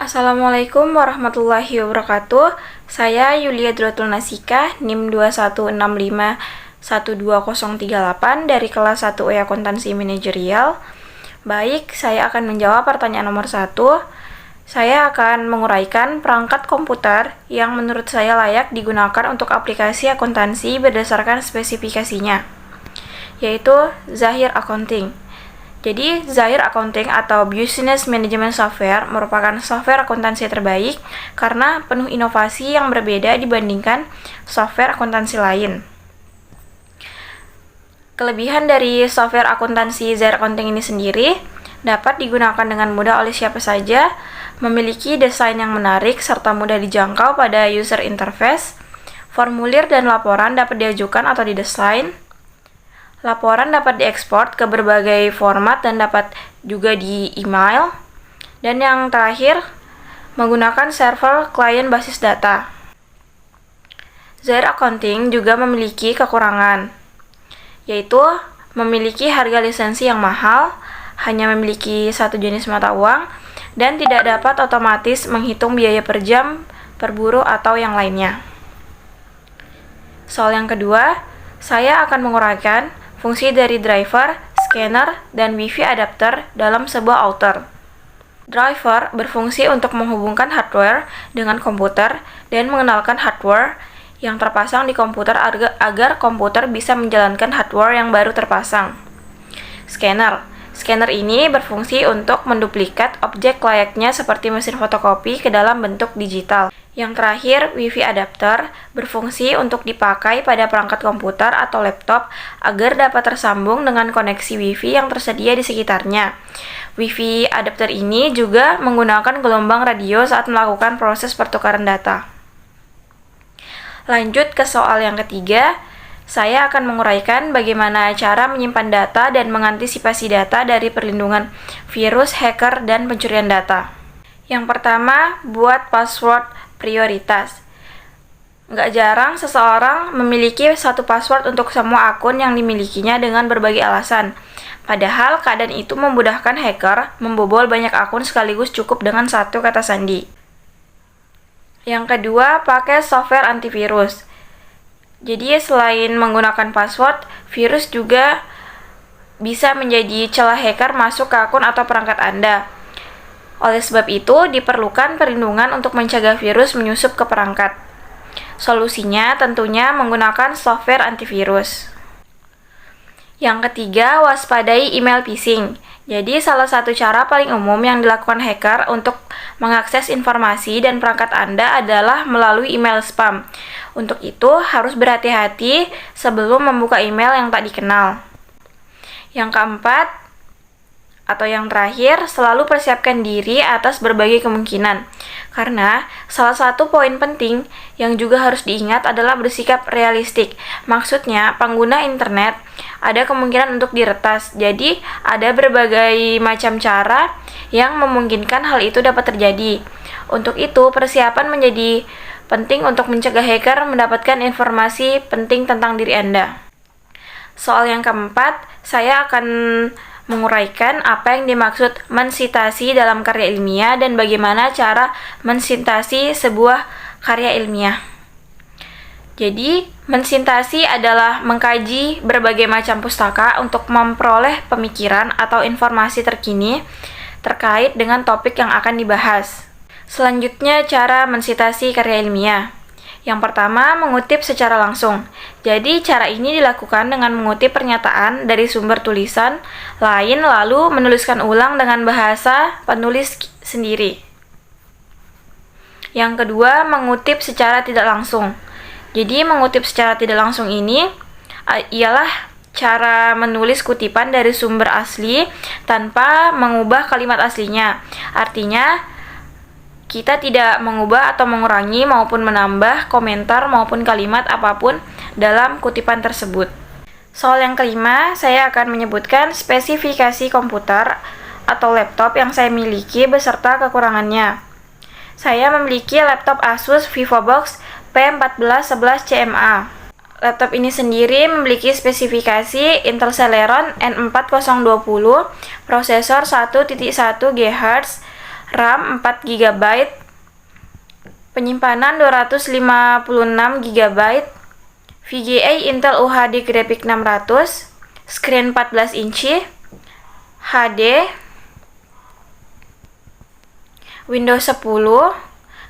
Assalamualaikum warahmatullahi wabarakatuh. Saya Yulia Drotul Nasika, NIM 216512038 dari kelas 1E Akuntansi Manajerial. Baik, saya akan menjawab pertanyaan nomor 1. Saya akan menguraikan perangkat komputer yang menurut saya layak digunakan untuk aplikasi akuntansi berdasarkan spesifikasinya, yaitu Zahir Accounting. Jadi, Zahir Accounting atau Business Management Software merupakan software akuntansi terbaik karena penuh inovasi yang berbeda dibandingkan software akuntansi lain. Kelebihan dari software akuntansi Zahir Accounting ini sendiri dapat digunakan dengan mudah oleh siapa saja, memiliki desain yang menarik serta mudah dijangkau pada user interface, formulir dan laporan dapat diajukan atau didesain, laporan dapat diekspor ke berbagai format dan dapat juga di email. Dan yang terakhir, menggunakan server klien basis data. Zahir Accounting juga memiliki kekurangan, yaitu memiliki harga lisensi yang mahal, hanya memiliki satu jenis mata uang, dan tidak dapat otomatis menghitung biaya per jam, per buruh, atau yang lainnya. Soal yang kedua, saya akan menguraikan fungsi dari driver, scanner, dan Wi-Fi adapter dalam sebuah router. Driver berfungsi untuk menghubungkan hardware dengan komputer dan mengenalkan hardware yang terpasang di komputer agar komputer bisa menjalankan hardware yang baru terpasang. Scanner ini berfungsi untuk menduplikat objek layaknya seperti mesin fotokopi ke dalam bentuk digital. Yang terakhir, Wi-Fi adapter berfungsi untuk dipakai pada perangkat komputer atau laptop agar dapat tersambung dengan koneksi Wi-Fi yang tersedia di sekitarnya. Wi-Fi adapter ini juga menggunakan gelombang radio saat melakukan proses pertukaran data. Lanjut ke soal yang ketiga, saya akan menguraikan bagaimana cara menyimpan data dan mengantisipasi data dari perlindungan virus, hacker, dan pencurian data. Yang pertama, buat password prioritas. Nggak jarang seseorang memiliki satu password untuk semua akun yang dimilikinya dengan berbagai alasan. Padahal keadaan itu memudahkan hacker membobol banyak akun sekaligus cukup dengan satu kata sandi. Yang kedua, pakai software antivirus. Jadi selain menggunakan password, virus juga bisa menjadi celah hacker masuk ke akun atau perangkat Anda. Oleh sebab itu, diperlukan perlindungan untuk mencegah virus menyusup ke perangkat. Solusinya tentunya menggunakan software antivirus. Yang ketiga, waspadai email phishing. Jadi, salah satu cara paling umum yang dilakukan hacker untuk mengakses informasi dan perangkat Anda adalah melalui email spam. Untuk itu, harus berhati-hati sebelum membuka email yang tak dikenal. Yang keempat, atau yang terakhir, selalu persiapkan diri atas berbagai kemungkinan. Karena salah satu poin penting yang juga harus diingat adalah bersikap realistik. Maksudnya, pengguna internet ada kemungkinan untuk diretas. Jadi, ada berbagai macam cara yang memungkinkan hal itu dapat terjadi. Untuk itu, persiapan menjadi penting untuk mencegah hacker mendapatkan informasi penting tentang diri Anda. Soal yang keempat, saya akan menguraikan apa yang dimaksud mensitasi dalam karya ilmiah dan bagaimana cara mensitasi sebuah karya ilmiah. Jadi, mensitasi adalah mengkaji berbagai macam pustaka untuk memperoleh pemikiran atau informasi terkini terkait dengan topik yang akan dibahas. Selanjutnya, cara mensitasi karya ilmiah. Yang pertama, mengutip secara langsung. Jadi, cara ini dilakukan dengan mengutip pernyataan dari sumber tulisan lain lalu menuliskan ulang dengan bahasa penulis sendiri. Yang kedua, mengutip secara tidak langsung. Jadi, mengutip secara tidak langsung ini ialah cara menulis kutipan dari sumber asli tanpa mengubah kalimat aslinya. Artinya, kita tidak mengubah atau mengurangi maupun menambah komentar maupun kalimat apapun dalam kutipan tersebut. Soal yang kelima, saya akan menyebutkan spesifikasi komputer atau laptop yang saya miliki beserta kekurangannya. Saya memiliki laptop Asus VivoBox P1411CMA. Laptop ini sendiri memiliki spesifikasi Intel Celeron N4020, prosesor 1.1 GHz, RAM 4 GB, penyimpanan 256 GB, VGA Intel UHD Graphic 600, screen 14 inci, HD, Windows 10,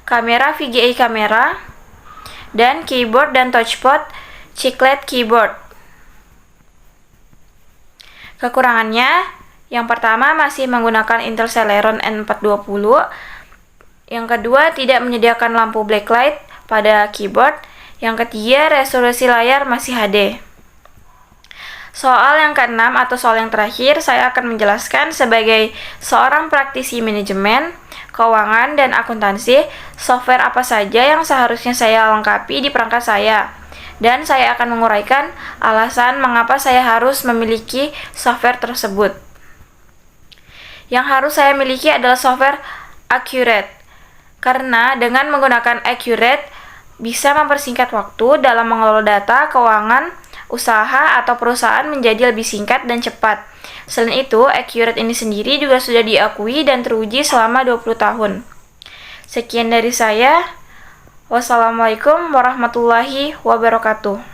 kamera VGA kamera, dan keyboard dan touchpad chiclet keyboard. Kekurangannya, yang pertama masih menggunakan Intel Celeron N420, yang kedua tidak menyediakan lampu backlight pada keyboard, yang ketiga resolusi layar masih HD. Soal yang keenam atau soal yang terakhir, saya akan menjelaskan sebagai seorang praktisi manajemen, keuangan, dan akuntansi, software apa saja yang seharusnya saya lengkapi di perangkat saya. Dan saya akan menguraikan alasan mengapa saya harus memiliki software tersebut. Yang harus saya miliki adalah software Accurate, karena dengan menggunakan Accurate bisa mempersingkat waktu dalam mengelola data keuangan usaha atau perusahaan menjadi lebih singkat dan cepat. Selain itu, Accurate ini sendiri juga sudah diakui dan teruji selama 20 tahun. Sekian dari saya. Wassalamualaikum warahmatullahi wabarakatuh.